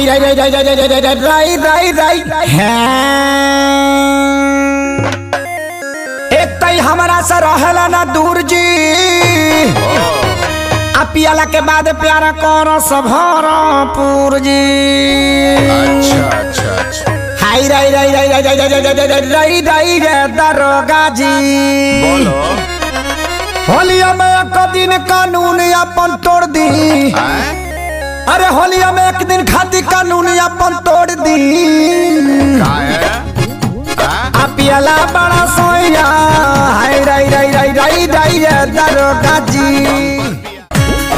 हाय राई राई राई राई राई राई राई राई एक तई हमारा से रहला ना दूर जी पियाला के बाद प्यारा करो सभरपुर जी। अच्छा अच्छा अच्छा हाय राई राई राई राई राई राई राई राई रे दरोगा जी बोलो होलिया में एक दिन कानून अपन तोड़ दी। अरे होलिया में एक दिन खाती कानून अपन तोड़ दी। का है पियाला बड़ा सोया हाय राई राई राई राई राई रे दरोगा जी।